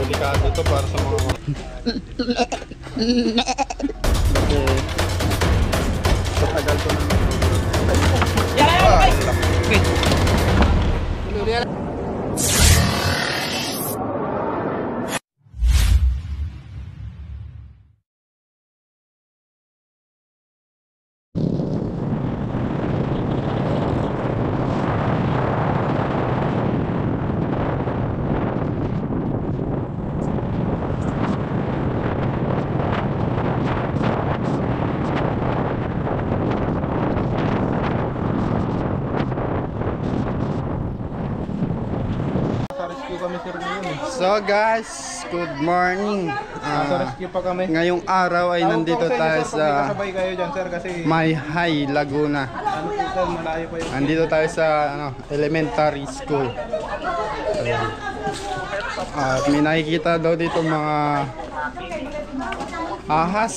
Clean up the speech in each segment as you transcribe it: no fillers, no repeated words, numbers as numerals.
Delikado to para sa mga patagal ko na. So guys, good morning. Ngayong araw ay nandito tayo sa Mayhay, Laguna. Nandito tayo sa elementary school. At may nakikita daw dito mga ahas,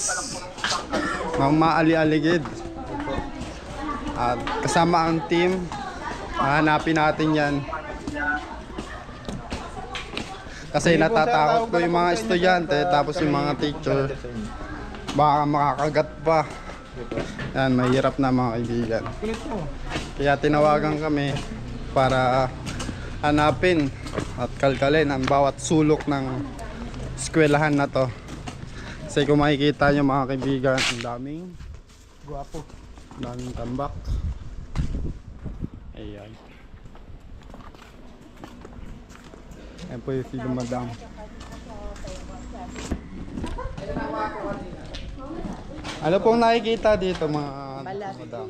mga maali-aligid. At kasama ang team, hanapin natin yan. Kasi natatakot ko yung mga estudyante, tapos yung mga teacher baka makakagat pa. Yan, mahirap na mga kaibigan. Kaya tinawagan kami para hanapin at kalkalin ang bawat sulok ng eskwelahan na to. Kasi kung makikita nyo mga kaibigan, ang daming guwapo, daming tambak. Ayan. Ayan po yung film madam. Ano pong nakikita dito mga balat. madam?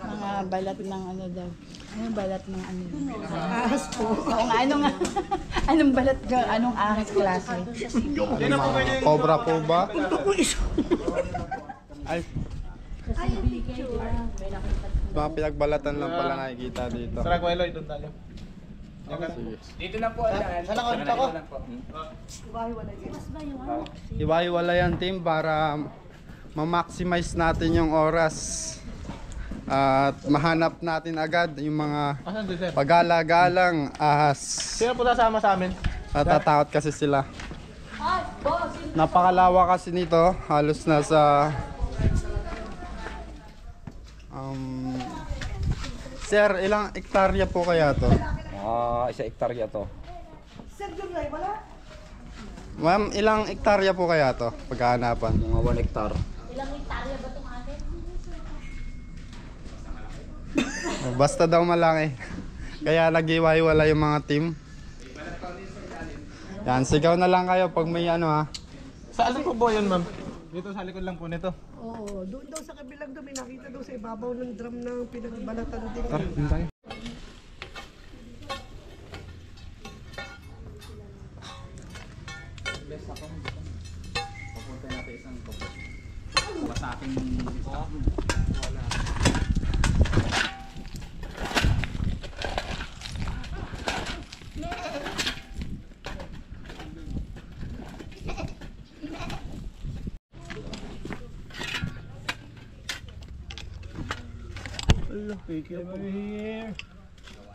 Mga balat ng ano daw. Ano balat ng ano? Ahas po. Oo nga, ano nga? Anong balat ka? Anong ahas klase? Ano, mga cobra po ba? Ay. Mga pinagbalatan lang pala nakikita dito. Sarag Wailoy, doon tayo. Dito na po ang Saan ako? Dito ako? Iwa-iwala yan team para ma-maximize natin yung oras. At mahanap natin agad yung mga Asan doon, sir? pagala-galang ahas. Sino po sasama sa amin? Natatakot kasi sila. Napakalawa kasi nito. Halos nasa Sir, ilang hektarya po kaya to? 1 hektarya to. Ma'am, ilang hektarya po kaya to pagkahanapan? Mga 1 hektar. Basta daw malaki. Kaya nag-iwa-iwala yung mga team. Yan, sigaw na lang kayo pag may ano ha. Saan po ba yun, ma'am? Dito sa likod lang po nito. Oo, doon daw sa kabilang doon, may nakita daw sa ibabaw ng drum ng pinagbalatan din. Tara, doon tayo. Papunta natin isang sa aking wala.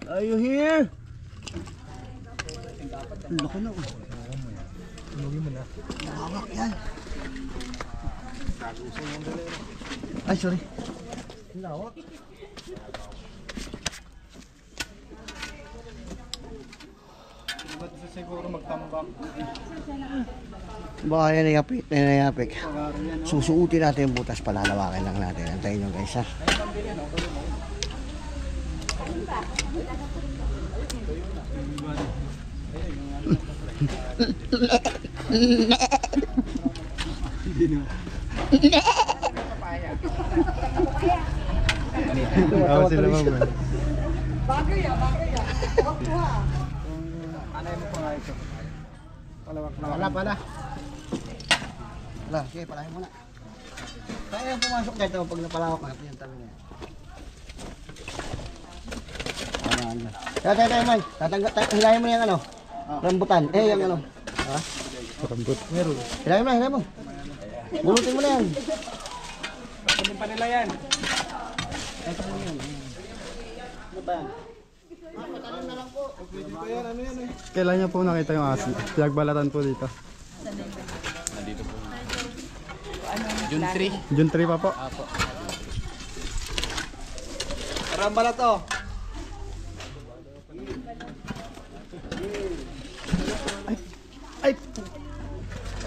Are you here? Loko na. Tulogin mo na. Hawak yan. Ay, sorry. Lawak. Ba't isa siguro magtambak? Baka yan nayapik. Susuutin natin yung butas, palalawakin lang natin. Antayin nyo guys ha. Ako sila ma'am. Bagay ya. Makuha. Anay mo pa nga ito. Palawak na. Pala. Wala, sige, palahin muna. Kaya yung pumasok dito pag napalawak natin yung tabi niya. Tayo, man. Hilahin mo yung ano. Rambutan. Yung ano. Ha? Rambut. Meron. Hilahin mo. Bulutin mo na yan. Kunin pa nila yan. Ano ba yan? Matalim na lang po. Kailan niyo po nakita yung asin? Pinagbalatan po dito. June 3. June 3 pa po. Karambala to. Ay!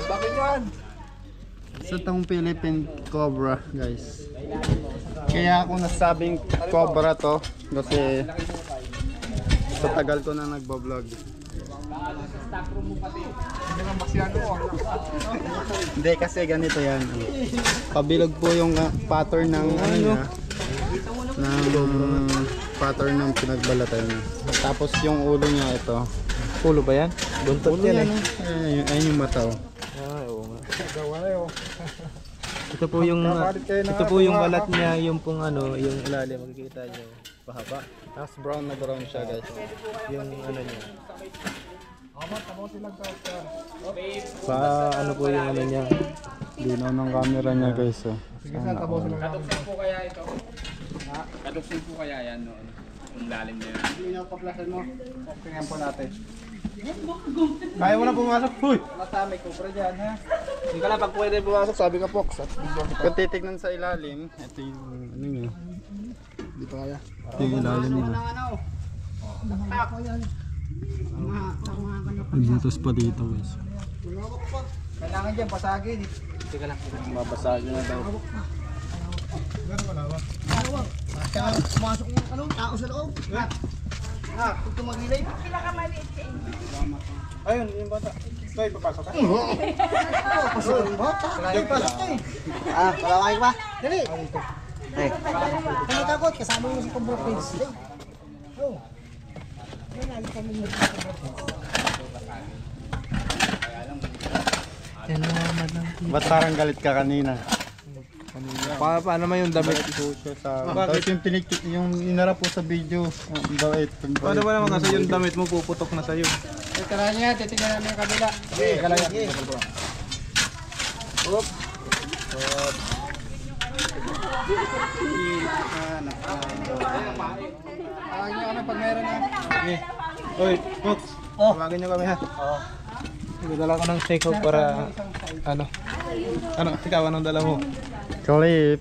Bakit yan? Sa tong Philippine Cobra, guys. Kaya ako nasabing Cobra to kasi sa tagal ko na nagbo-vlog. Hindi kasi ganito yan. Pabilog po yung pattern ng ano niya. Ng pattern ng pinagbalatan niya. Tapos yung ulo niya ito. Ulo ba yan? Buntot Ulo yan eh. Ayun yung mata oh. Oo nga. Ito po yung balat niya, yung pong ano, yung ilalim makikita niyo, pahaba. Tapos brown na brown siya guys. Yung ano niya. Ano po yung ano niya? Linaw ng camera niya guys oh. Sana all. Kaduksin po kaya ito? Kaduksin po kaya yan noon? Yung lalim na yun. Linaw pa plasan mo. Tingnan po natin. Kaya mo na pumasok, huy! Matami ko pa dyan, ha? Hindi ka lang pag pwede pumasok, sabi ka po. Kung titignan sa ilalim, ito yung ano niya. Hindi pa kaya. Ito yung ilalim niya. May butos pa dito guys. Kailangan dyan, pasagin. Teka lang, mabasagin na daw. Pumasok mo ano, tao sa loob. Ha, kung tumagilay. Ayun, yung bata. Toy, papasok ka. Pasok yung bata. Pasok ka eh. Palaway pa. Dali. Hey. Kami takot, kasama mo si Cobra Prince. Oh. Ba't parang galit ka kanina? Paano naman yung damit? Tapos yung pinikit, yung inarap po sa video. Paano ba naman kasi yung damit mo puputok na sa'yo? Tara niya, titignan namin yung kabila. Teka lang yan. Oop. Tawagin niyo kami pag meron na. Oy, Fox. Tawagin niyo kami ha. Dala ko ng take out para ano? Ikaw anong dala mo? Clip.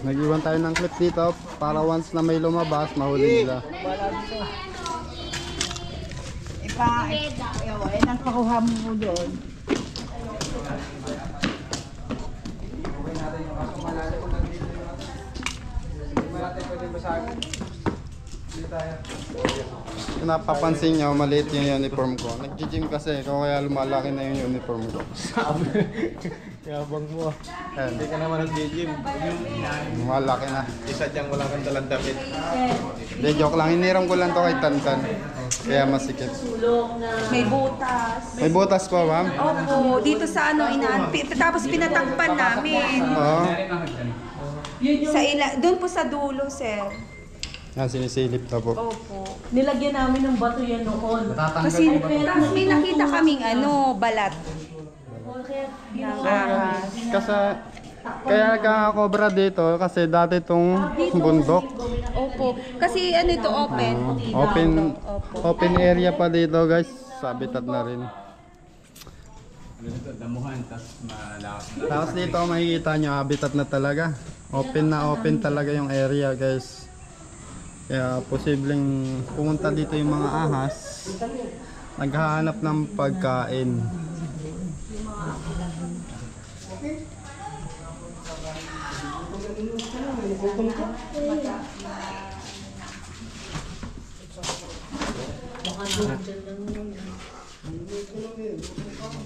Nag-iwan tayo ng clip dito para once na may lumabas, mahuli nila. Ang pakuha mo doon. Kung napapansin nyo, maliit yung uniform ko. Nag-gym kasi, kaya lumalaki na yung uniform ko. Yabang mo. Ayan, Hindi ka naman nag-gym. lumalaki na. Isa dyan wala kang dalang damit. Hindi, joke lang. Hiniram ko lang to kay Tantan. Kaya masikip. May butas. May butas pa, ma'am? Opo, dito sa ano, tapos pinatakpan namin. Oo. Doon po sa dulo, sir. Yan, sinisilip na po. Opo. Nilagyan namin ng bato yan noon. Kasi tapos may nakita kaming ano, balat ng ahas. Kasi, kaya nagkakakobra dito kasi dati itong bundok. Opo. Kasi ano ito, open. Open area pa dito guys. Habitat na rin. Damuhan, tapos malakas na. Tapos dito makikita nyo, habitat na talaga. Open talaga yung area guys. Kaya posibleng pumunta dito yung mga ahas. Naghahanap ng pagkain.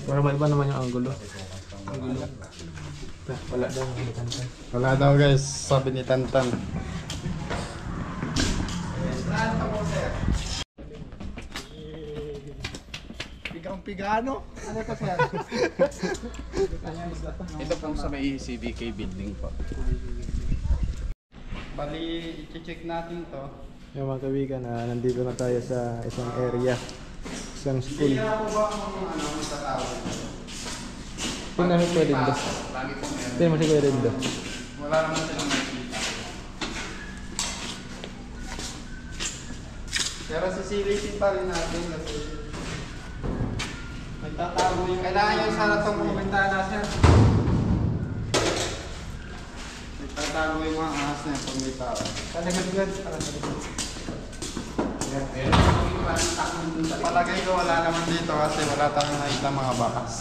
Para maiba naman yung angulo. Wala daw. Wala daw guys, sabi ni Tantan. Pigang-pigano? Ano ito siya? Ito pong sa may CBK building po. Bali, i-check natin to. Yung mga kaibigan, nandito na tayo sa isang area. Isang school. Hindi na po ba ang matatawag? Tingnan mo pwede rin doon. Tingnan mo si pwede rin doon. Wala naman silang makikita. Pero sisilipin pa rin natin kasi nagtatago yung kailangan yung sarap ng mga bintana sir. Nagtatago yung mga ahas na yung pag may tao. Kalagad-gad para sa likod. Palagay ko wala naman dito kasi wala tayong nakita mga bakas.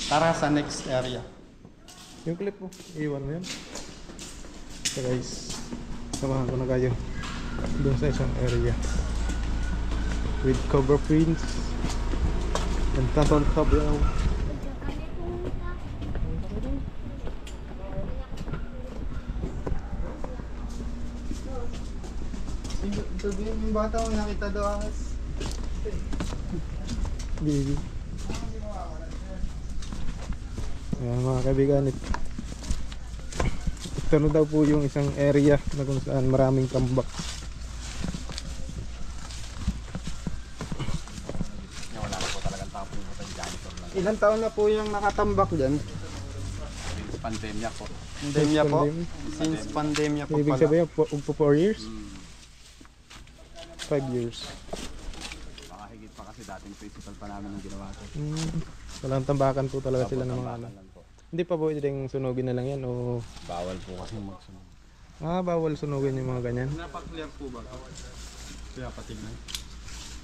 Tara sa next area. Yung clip mo, iwan mo yan. So guys, samahan ko na kayo doon sa isang area with cover prints and tatong kabayaw. Yung bata ko nakita daw ahas. Baby. Ayan mga kaibigan, ito na daw po yung isang area na kung saan maraming tambak. Ilang taon na po yung nakatambak dyan? Pandemya po. Pandemya po? Pandemya. Since pandemya po Ibig pala. sabihin, po 4 years? 5 years. Baka higit pa kasi dating principal pa namin yung ginawa ko. Walang tambakan po talaga sila ng mga Tambakan ano. lang po. Hindi pa po pwedeng sunugin na lang yan o Bawal po kasi magsunod. bawal sunugin yung mga ganyan. Napaklear po ba? Kaya patignan.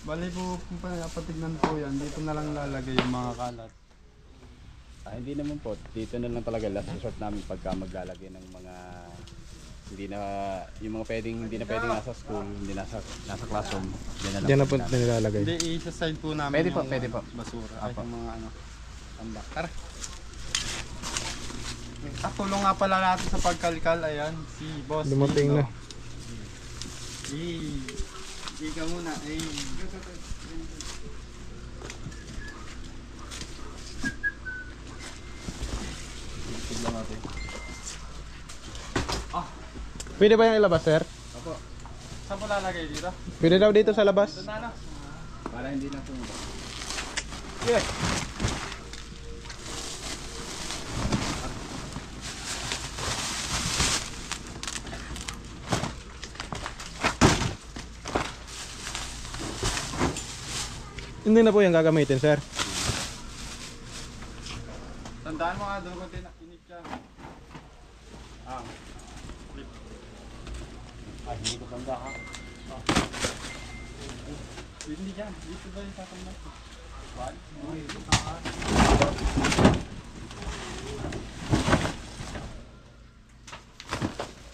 Bali po kung patignan po yan, dito na lang lalagay yung mga kalat. Hindi naman po. Dito na lang talaga last resort namin pagka maglalagay ng mga hindi na yung mga hindi na pwedeng nasa school, hindi nasa classroom. Diyan na po nilalagay. Hindi, isa-side po namin Pwede po, yung pwede po. basura. Ay, Apo. yung mga ano, tambak. Tara. Tulong nga pala natin sa pagkalkal, ayan, si Boss Dumating Ino. na. Hindi ka muna, Tignan natin. Pwede ba yung ilabas, sir? Opo. Saan po lalagay dito? Pwede daw dito sa labas. Doon na, ano? Para hindi na po. Yes. Hindi na po yung gagamitin, sir. Tandaan mo nga doon kung tinakinig ka. Hindi ko tanda ka. Hindi dyan. Dito ba yung tatanda?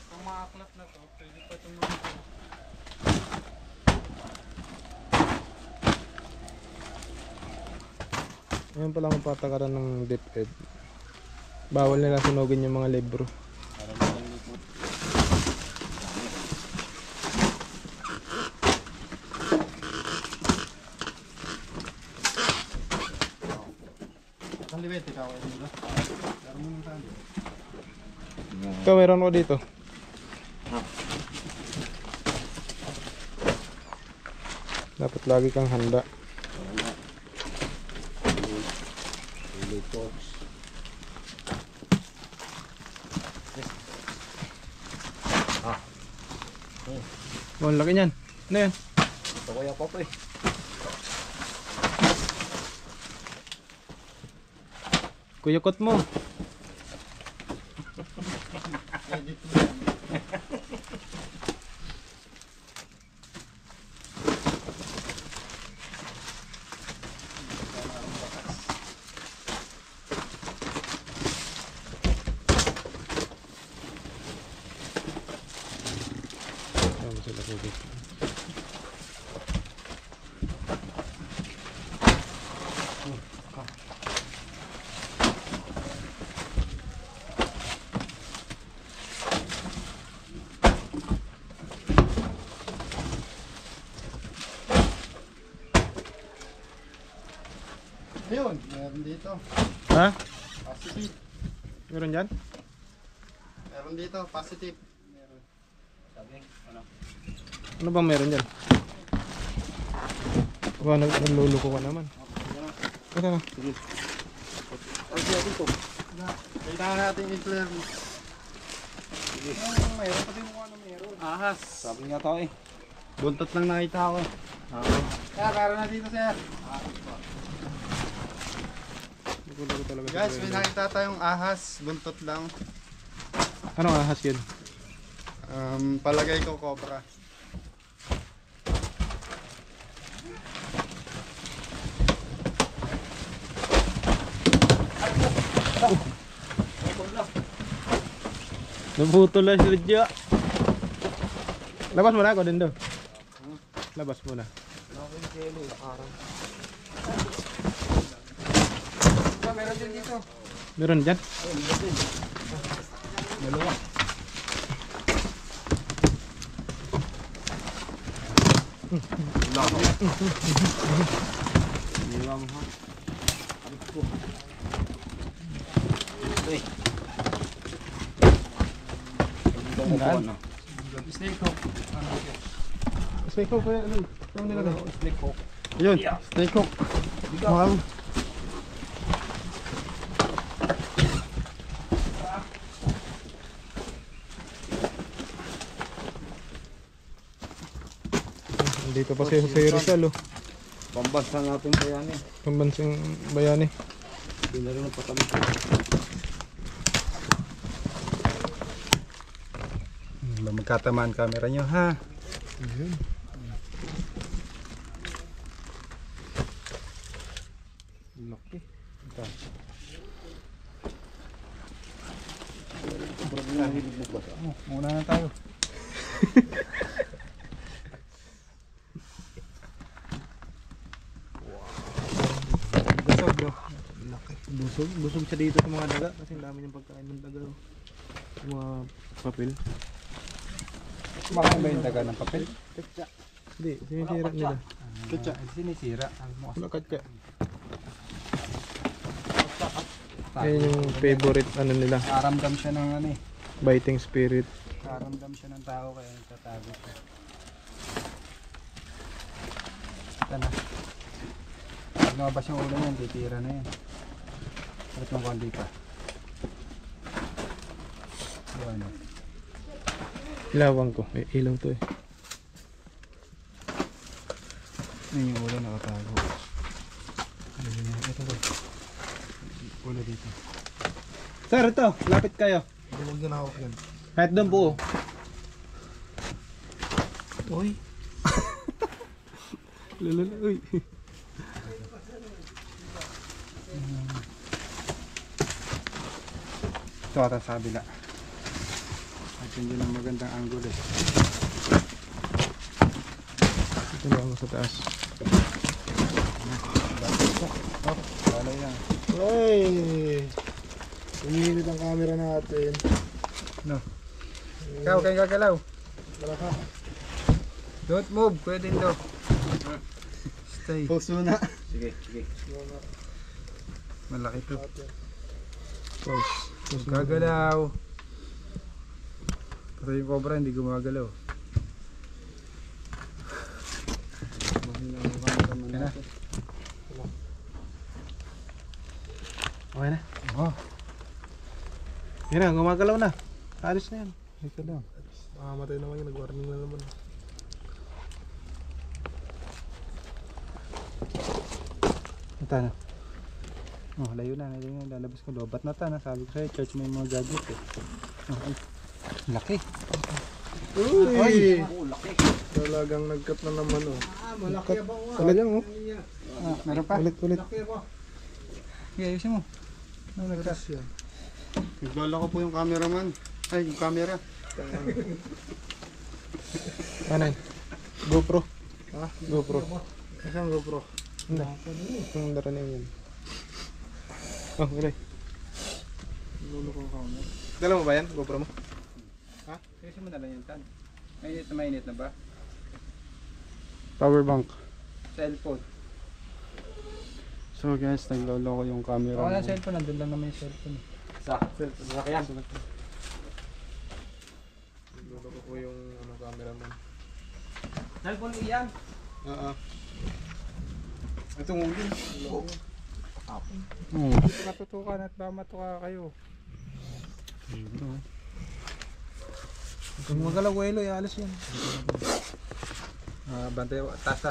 Ang mga aklat na to, pwede pa itong mga ito. Ayan pala ang patakaran ng DepEd. Bawal nila sunugin yung mga libro. Kaliwet, ikaw ay dito. Pero mo nang saan. Ikaw, meron ko dito. Dapat lagi kang handa. Oh, ang laki niyan. Ano yan? Ito ko yung pop eh. Kuyukot mo. Vamos a la cubeta. Ayun, meron dito. Ha? Positive. Meron dyan? Meron dito, positive. Meron. Ano bang meron dyan? Baka nagluluko ka naman. Ito na. Kailangan natin i-clear. Mayroon pati mukha na mayroon. Ahas. Sabi nga tao eh. Buntot lang nakita ko. Sir, meron na dito, sir. Nagulo talaga. Guys, may nakita tayong ahas. Buntot lang. Anong ahas yun? Palagay ko cobra. Naputol na si Lidya. Labas mo na ako din daw. Labas mo na. Meron din dito. Meron dyan? Snake hook pa yan. Ano nilagay? Snake hook. Yun, snake hook. Wow. Dito pa si Jose Rizal oh. Pambansa natin bayani. Pambansang bayani. Hindi na rin napatami. Magkatamaan camera nyo ha. Laki. Muna na tayo. Busog no. Laki. Busog siya dito sa mga daga kasi ang dami niyang pagkain ng daga. Oh. Yung mga papel. Kumakain ba yung daga ng papel? Hindi, sinisira nila. Katsa. Sinisira. Wala katya. Ayun yung favorite ano nila, Karamdam siya ng ano eh. biting spirit. Karamdam siya ng tao kaya nagtatago siya. Ito na. Pag lumabas yung ulo niyan, titira na yan. Palit ng konti pa. Ayan. Ilawang ko, ilaw to eh. Yun yung ulo nakatago. Ito to. Ulo dito. Sir, ito, lapit kayo. Huwag na ako yan. Kahit doon po. Uy. Lalala, uy. Ito ata sa kabila. At hindi lang magandang angle eh. Ito lang ako sa taas. Wala yan. Uy. Umihinit ang camera natin. Ikaw, kayo gagalaw. Wala ka. Don't move, pwede ito. Stay. Pause muna. Sige, sige. Malaki to. Pause. Huwag gagalaw. Pati yung cobra hindi gumagalaw. Yan na. Okay na? Oh, Yan na, gumagalaw na. Alis na yan. ito lang. Makamatay naman yun. Nag-warning na naman. Ito na. Oh, layo na. Lalabas ko. Lobat na ta. Sabi ko sa'yo, church may mga gadget eh. Oh, ay. Laki. Uy! Talagang nag-cut na naman oh. Malaki ba? Talagang oh. Ah, meron pa? Ulit. Sige, ayusin mo. Ano nagtas yan? Naglala ko po yung cameraman. Ay, yung camera. Ano yun? GoPro. Ha? GoPro. Isang GoPro. Hindi. Itong dara na yun. Oh, ulay. Lulo ko camera. Dala mo ba yan? GoPro mo? Ha? Ayusin mo na lang yan, Tan. Mainit na ba? Power bank. Cellphone. So guys, naglolo ko yung camera Wala mo. cellphone, nandun lang naman yung cellphone. Sasakyan. Naglolo ko po yung camera mo. Cellphone iyan? Oo. Itong uli. Oo. Dito natutukan at baka matuka kayo. Kung magalaw ko, Eloy, alas yan. Bantay, taas.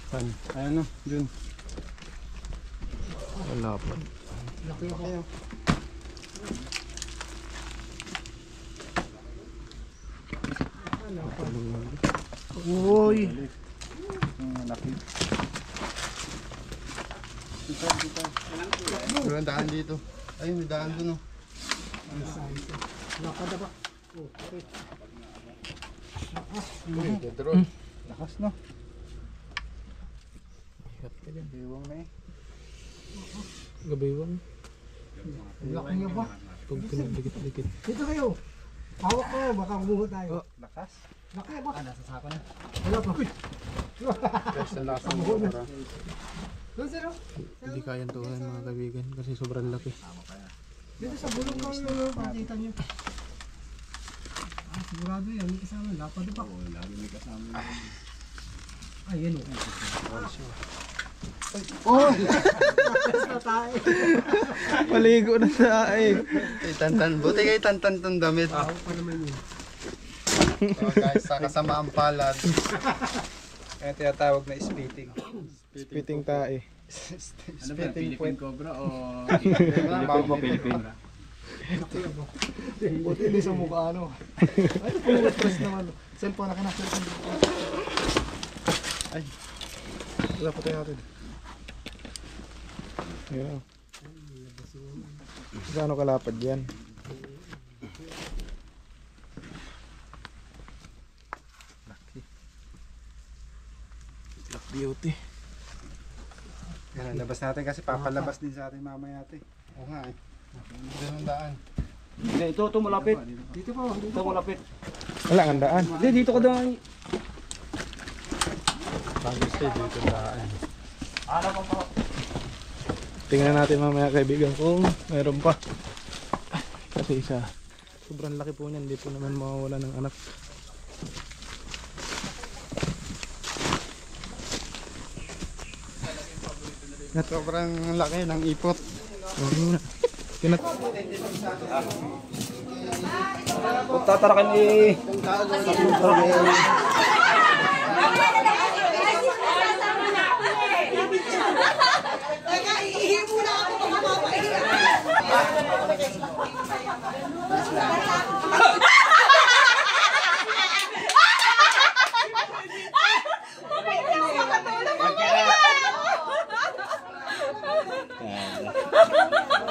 Saan? Ayan o, dun. Wala pa. Laki o. Uy! Laki. Pero ang daan dito. Ay, may daan dun o. Lakas no. Iwang na eh. Gabiwang. Laki niya ba? Pag pinagdikit-dikit. Dito kayo. Hawak kayo, baka kumuha tayo. Lakas. Laki ba? Nasa sako na. Wala pa. Guys, ang lakas ng motor. Doon sir. Hindi kayang tuhan mga kaibigan kasi sobrang laki. Dito sa bulong ko yung pakita niyo. Sigurado yan, may kasama. Lapad pa. Oo, lagi may kasama. Ay, yan o. Oh! Basta tayo. Maligo na sa aig. Tantan. Buti kayo tantan tong damit. Pa naman yun. So guys, sa kasamaang palad. Kaya tinatawag na spitting. Spitting tae. Ano ba? Philippine Cobra o... Bago Philippine. Buti hindi sa mukha ano. Ay, puro stress naman. Cellphone na cellphone. Ay. Wala pa tayo natin. Ayan. Gaano kalapad yan? Black beauty. Yan, labas natin kasi papalabas din sa ating mamaya ate. Oo nga eh. Doon ang daan. Hindi, ito malapit. Dito pa, dito malapit. Wala ang daan. Hindi, dito ka daw. Bago stay dito ang daan. Tingnan natin mamaya kaibigan kung mayroon pa. Kasi isa. Sobrang laki po niyan. Hindi po naman mawawala ng anak. Sobrang laki ng ipot. Tatarakan eh.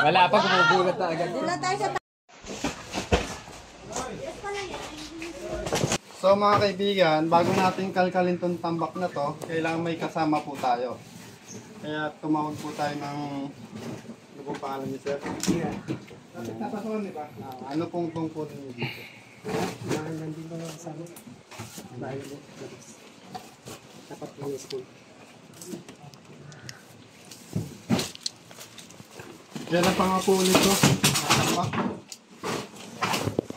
Wala pa, gumugulat na agad. So mga kaibigan, bago natin kalkalin tong tambak na to, kailangan may kasama po tayo. Kaya tumawag po tayo ng ano pong pangalan niyo sir? Ano pong tungkulin niyo dito? Nandito na kasama. Bahay mo. Dapat po yung school. Yan ang pangako ulit ko.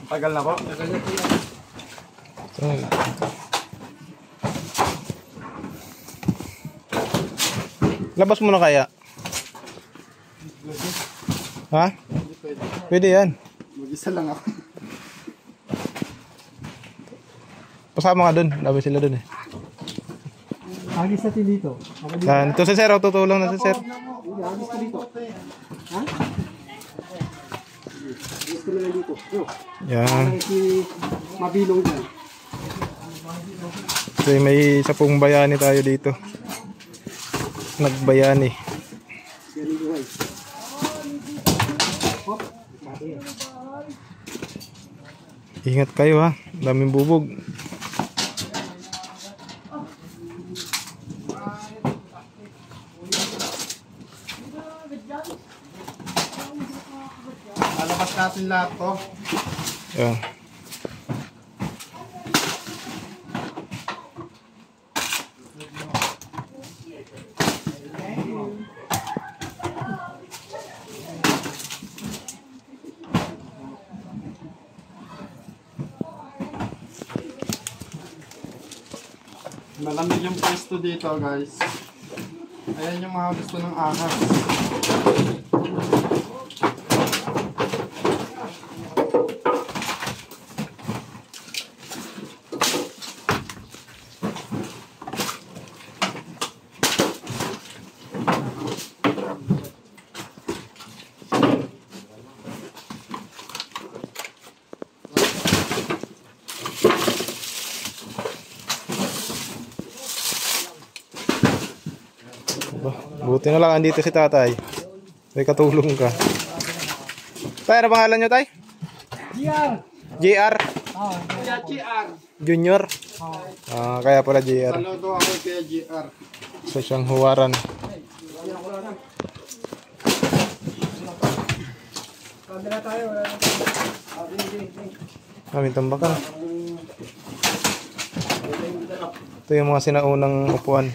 Tagal na po? Tagal na po yan. Labas mo na kaya? Ha? Pwede yan. Mag-isa lang ako. Pasama ka dun. Labi sila dun eh. Agis natin dito. Yan. Ito si sir. Tutulong na si sir. Agis ka dito. Ha? Agis ka na dito. Yan. Si mabilong dyan. So may isa pong bayani tayo dito. Nagbayani. Ingat kayo ha. Daming bubog. Lalabas natin lahat to. Yan. Malamig yung pwesto dito guys. Ayan yung mga gusto ng ahas. Buti na lang andito si tatay. May katulong ka. Tay, ano pangalan nyo, tay? JR. Junior. Kaya pala JR. Saludo ako kay JR. Sa siyang huwaran. Aming tambakan. Ito yung mga sinaunang upuan.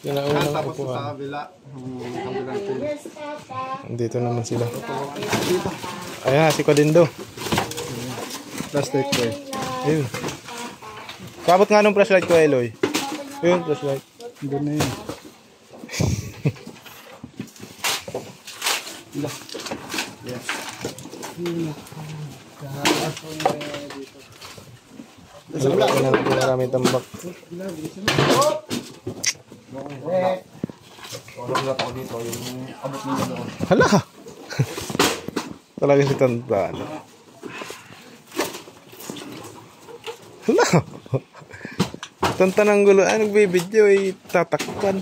Sinaunang Tapos upuan. sa kabila. Kabilang team. Dito naman sila. Ayan, si Kodindo. Plastic ko eh. Ayun. Kabot nga nung flashlight ko, Eloy. Ayun, flashlight. Doon na yun. Maraming tambak. Hala! Talaga si Tantan. Hala! Tantan ang gulo. Ay, nagbibideo ay tatakpan.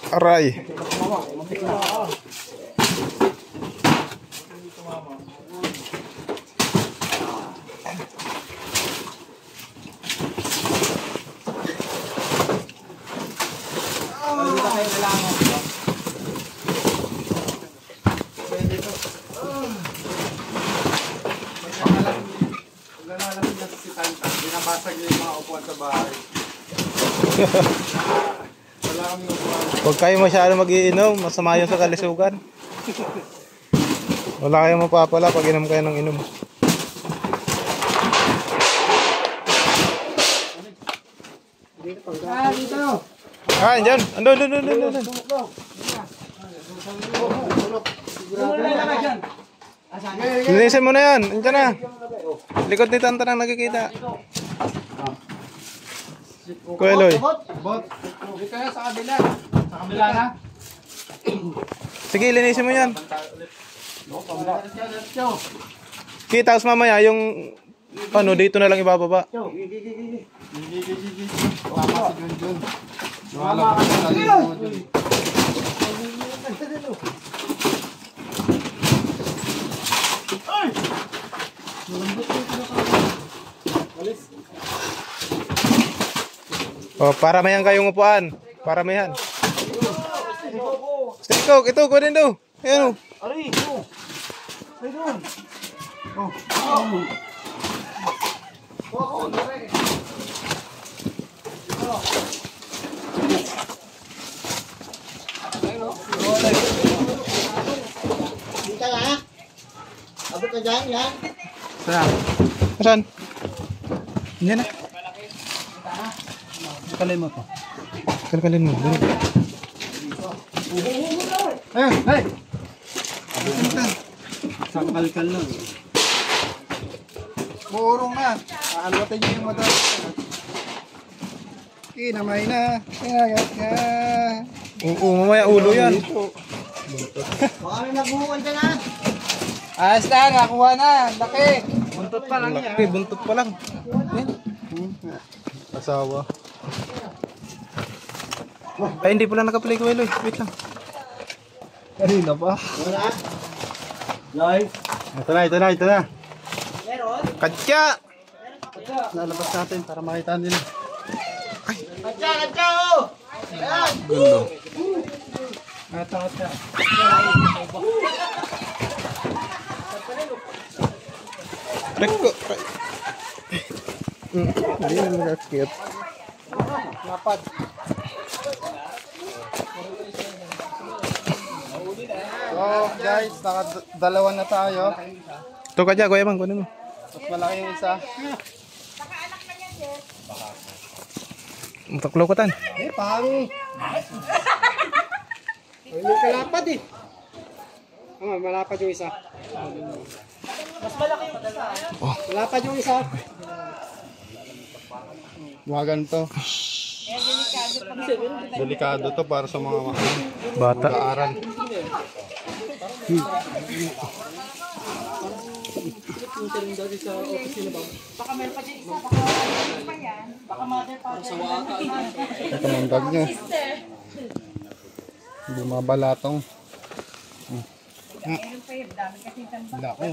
Aray. Si Tanta, binabasag niya yung mga upuan sa bahay. Wala kami upuan. Huwag kayo masyado mag-iinom. Masama yun sa kalisugan. Wala kayong mapapala pag inom kayo ng inom. Andyan. Andun. Linisin mo na yan. Andyan na. Likod ni Tantan ang nakikita. Kuya Eloy. Bot, dito na sa kabila. Sa kabila na. Sige, linisin mo yan. Kita, tapos mamaya yung ano, dito na lang ibababa. Tama si Junjun. Lumalabas sa likod. Oh, para mayan kayong upuan. Para mayan. Ito, kunin daw. Ayan o. Dito na. Abot na dyan, yan. Saan? Yan na. Kalay mo to. Kalkalin mo. Ayun, hey! Sakalkal lang. Buurong na. Aalwatin niyo yung motor. Kinamay na. Kinagat ka. Oo, mamaya ulo yan. Baka may nagbuhuan dyan, ha? Ayos na, nakuha na. Laki. Buntot pa lang Laki, buntot pa lang. Asawa. Ay, hindi pala nakaplay ko, Eloy. Wait lang. Kanina pa. Wala. Ito na. Katya! Nalabas natin para makita nila. Kadya, oh! Yan! Reko. Hindi na nakakit. Lapad. So guys, nakadalawa na tayo. Ito ka dyan, Kuya Mang, kunin mo. Mas malaki yung isa. Mataklaw ka tan. Pang! Ay, may kalapad eh. Malapad yung isa. Mas malaki yung isa. Malapad yung isa. Wagan to. Delikado to para sa mga Bata. mag-aaral. Ito ang bag nyo. Hindi mabalatong. Lako.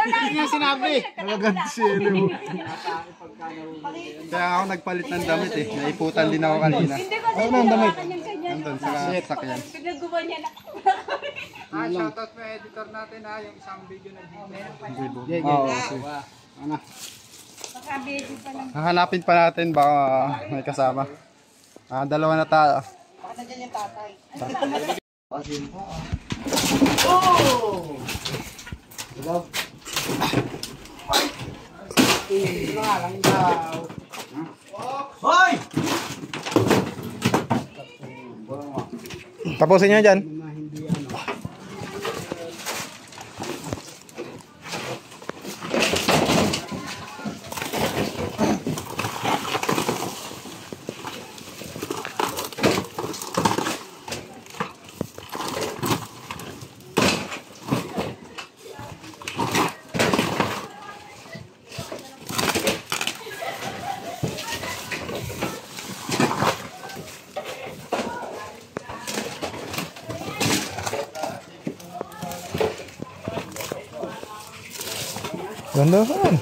Hindi nga sinabi. Nagagad si Elo. Kaya ako nagpalit ng damit eh. Naiputan din ako kanina. Ano na ang damit? Nandun sa sakyan. Shoutout mo editor natin ha. Yung isang video na dito. Oo. Ano? Hahanapin pa natin baka may kasama. Dalawa na tayo. Hoy! Tapusin nyo dyan. Ganda kan?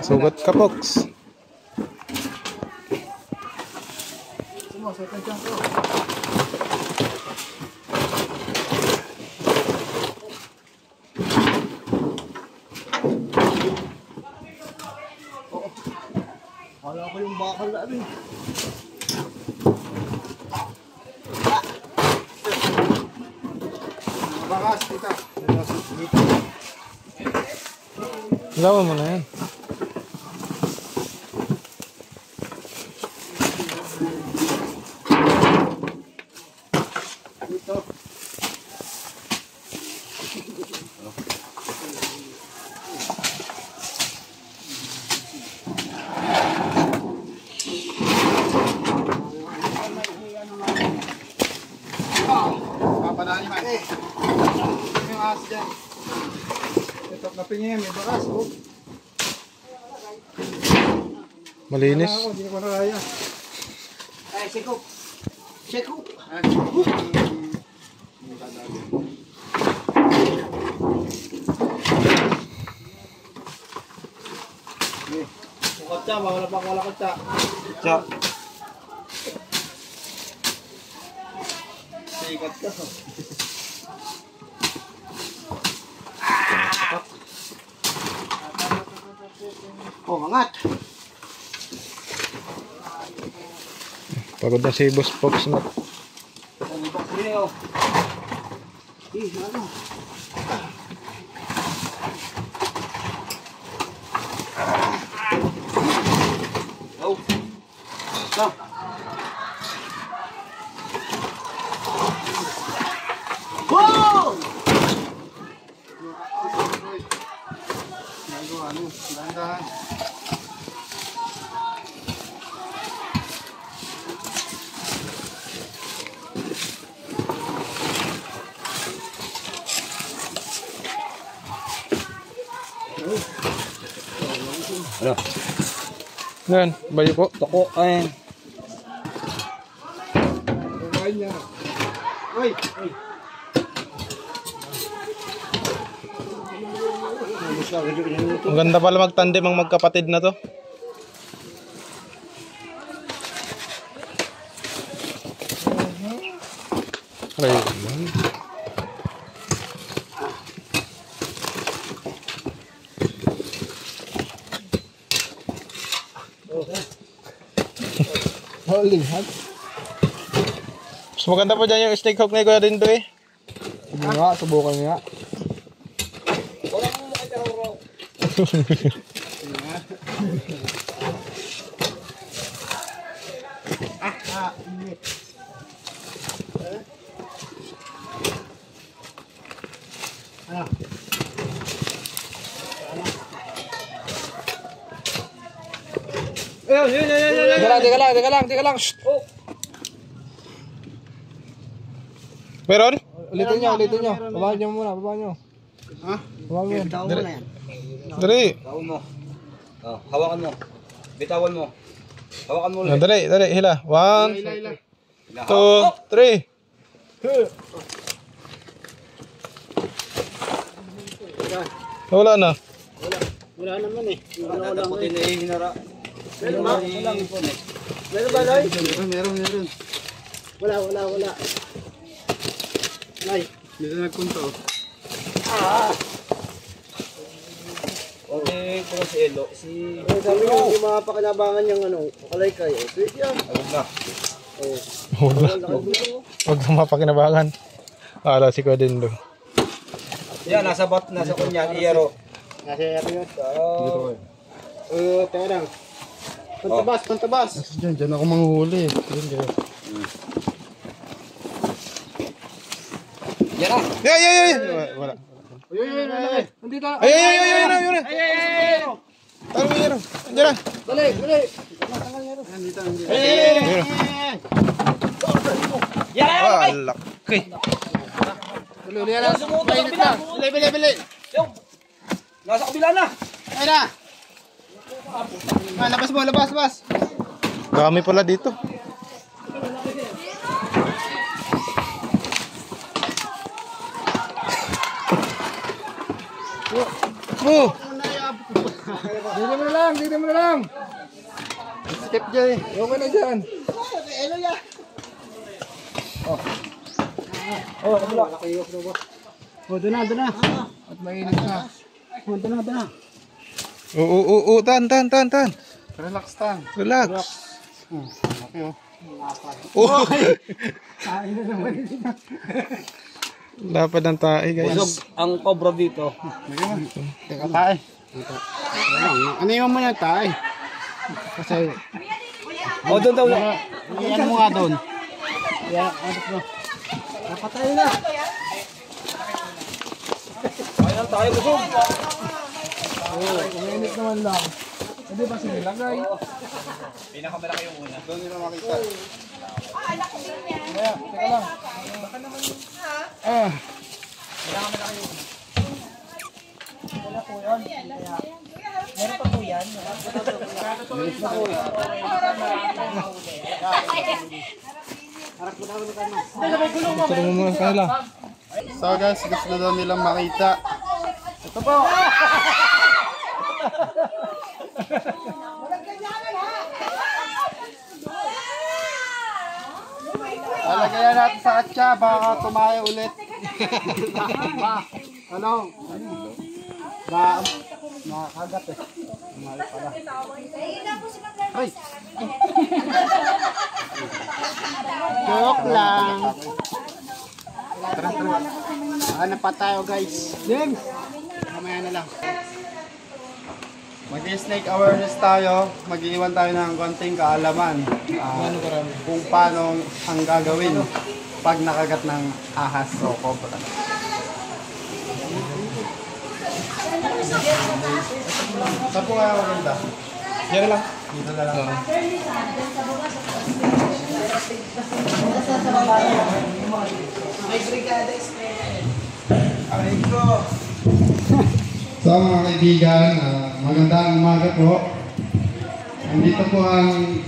Sugat kapoks. Wala ko yung bakal na ano. Bakas, tita. Lawan mo na yan. Papanaan yung hati. Yung ahas dyan. Ito, napingin may bakas. Oh. Malinis. Hindi ko na kaya. Ay, Seko. Seko. Kutsa, wala pa wala kutsa. Kutsa. Sikat ka. Oh, mangat. Pagod na si Boss Fox na. Ano ba sa'yo? Ano? Oh. Go. Wow! Ano, dahan-dahan. Ano? Yan, bayo po. Toko, ayun. Kumain niya. Uy! Ang ganda pala magtandem ang magkapatid na to. Ayun. Holy hat. Mas maganda pa dyan yung steak hook na Kuya Dindo eh. Sige nga, subukan nga. Teka lang. Shh. Meron? Ulitin nyo. Babaan nyo muna. Ha? Babaan mo. Bitawan mo na yan. Dali. Bitawan mo. Oh, hawakan mo. Bitawan mo. Hawakan mo ulit. Dali. Hila. 1, 2, 3. Wala na. Wala naman eh. Wala puti na hinara. Meron ba, Loy? Meron. Wala. Ay, dito nagpunta oh. Okay, kung si Elo, Sabi nyo, hindi mapakinabangan yung kalay kayo. Sweet yan. Ayun na. Huwag na mapakinabangan. Ala si Kuya Dindo. Yan, nasa kunyan, iyero. Nasa ito yun. Teka lang. Pantabas. Diyan ako manghuhuli. Yan na. Ay! Wala. Nandito. Ayun. Taro mo yero. Andiyan na. Dali. Laki. Dali lang. Mainit na. Bili. Nasa kabila na. Ayun na. Labas. Dami pala dito. Dito mo na lang. Step dyan. Okay na dyan. Doon na. At mainit na. Doon na. Tan. Relax tan. Relax. Okay oh. Oh. Lapad ng tae, guys. Busog ang cobra dito. Teka tayo. Ano yung muna tayo? Kasi O, doon daw. ano mo nga doon? Napatay na. Ayun tayo, busog. Mainit naman lang. Hindi ba sinilagay? Pinakamalaki yung una. Doon nila makita. Turo mo muna kanila. So guys, gusto daw nilang makita. Ito po. Lalagyan natin sa atya, baka tumayo ulit. Ano? Nakagat eh. Tumayo pala. Ay! Joke lang. Ano pa tayo guys? James! Mamaya na lang. Mag-snake awareness tayo. Mag-iwan tayo ng konting kaalaman. Kung paano ang gagawin pag nakagat ng ahas o cobra. Saan po kaya maganda? Yan lang. Dito na lang. So mga kaibigan, magandang umaga po. Nandito po ang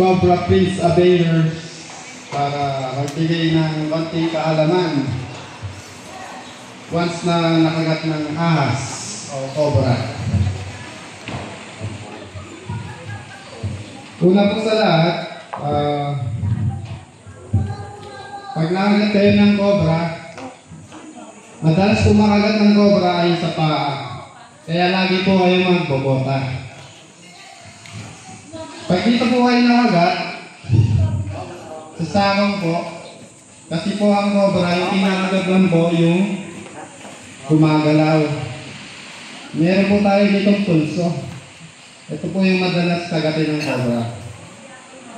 Cobra Prince Abayers para magbigay ng konting kaalaman once na nakagat ng ahas o cobra. Una po sa lahat, pag nakagat kayo ng cobra, madalas kumakagat ng cobra ay sa paa. Kaya lagi po kayo magbobota. Pag dito po kayo nakagat, sa sakong po, kasi po ang cobra, yung kinakagat lang po yung gumagalaw. Meron po tayo ditong pulso. Ito po yung madalas kagatin ng cobra.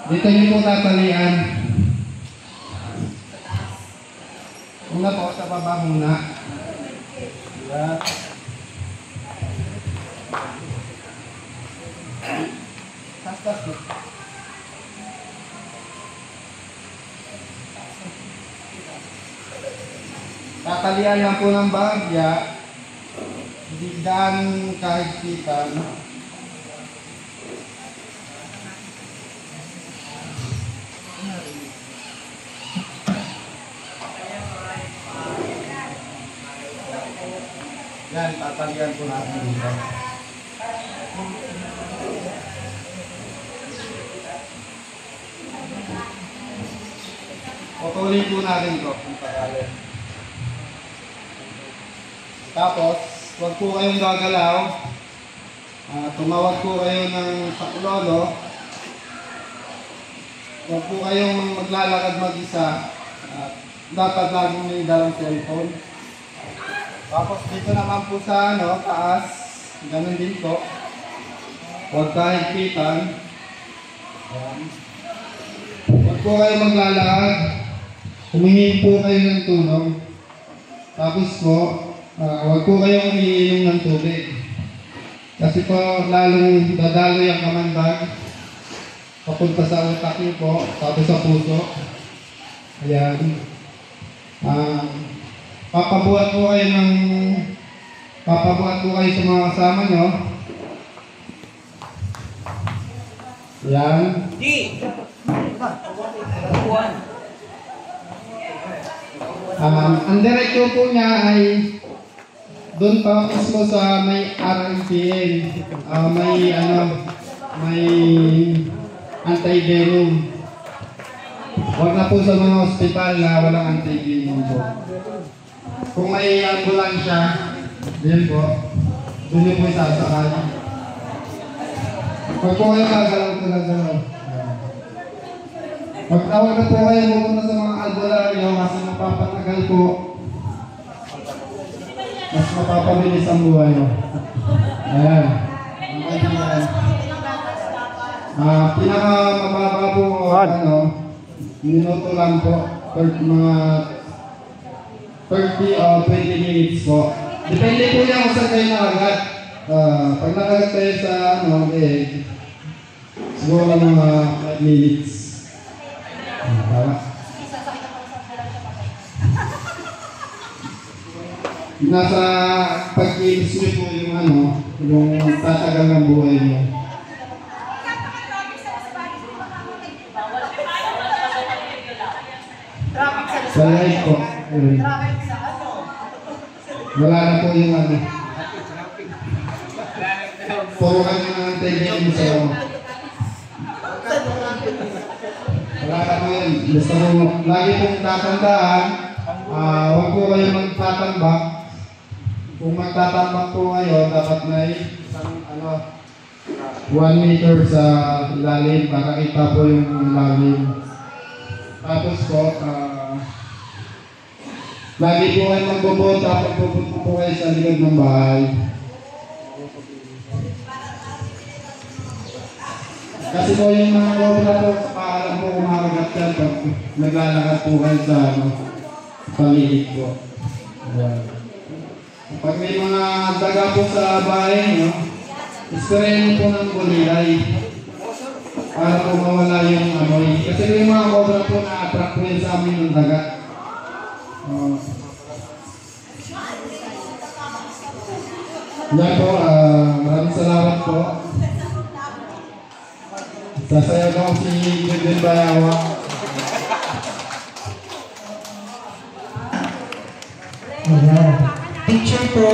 Dito niyo po tatalian. Una po sa baba muna. Yan. Tatalian lang po ng bahagya. Hindi daan kahigpitan. Yan, tatalian po natin dito. Putulin po natin ito. Tapos, huwag po kayong gagalaw. Tumawag po kayo ng saklolo. Huwag po kayong maglalakad mag-isa. Dapat laging may dalang cellphone. Tapos dito naman po sa taas, ganun din po. Huwag kahigpitan. Huwag po kayo maglalakad. Humingi po kayo ng tulong. Tapos po, huwag po kayong umiinom ng tubig. Kasi po, lalong dadaloy ang kamandag. Papunta sa utak niyo po, tapos sa puso. Ayan. Papabuhat po kayo sa mga kasama nyo. Ayan. Ang direkto po niya ay doon pa mismo sa may RMPN. May anti-venom. Huwag na po sa mga ospital na walang anti-venom po. Kung may ambulansya, yun po, doon nyo po isasakal. Huwag po kayo kagalaw talaga. Huwag na po kayo pupunta sa mga albularyo kasi mapapatagal po. Mas mapapabilis ang buhay mo. Ayan. Pinakamababa po, minuto lang po. Mga 30 o 20 minutes po. Depende po yan kung saan kayo nakagat. Pag nakagat kayo sa siguro lang mga 5 minutes. Nasa pag-ilis nyo po yung tatagal ng buhay nyo. Sa life po. Wala na po yung puro kami ng anti-venom sa wala na po yun. Basta po, lagi pong tatandaan, huwag po kayo magtatambak. Kung magtatambak po kayo, dapat may isang 1 meter sa ilalim para kita po yung ilalim. Tapos po, lagi po kayo magbubot, dapat pupunta po kayo sa likod ng bahay. Kasi po yung mga cobra po, alam po kumakagat yan pag naglalakad po kayo sa paligid po. Pag may mga daga po sa bahay nyo, isprayin po ng gulay para po mawala yung amoy. Kasi yung mga cobra po na-attract po yan sa amin ng daga. Yan po, maraming salamat po. Sasayaw ko si Gilbert Bayawa. Picture po.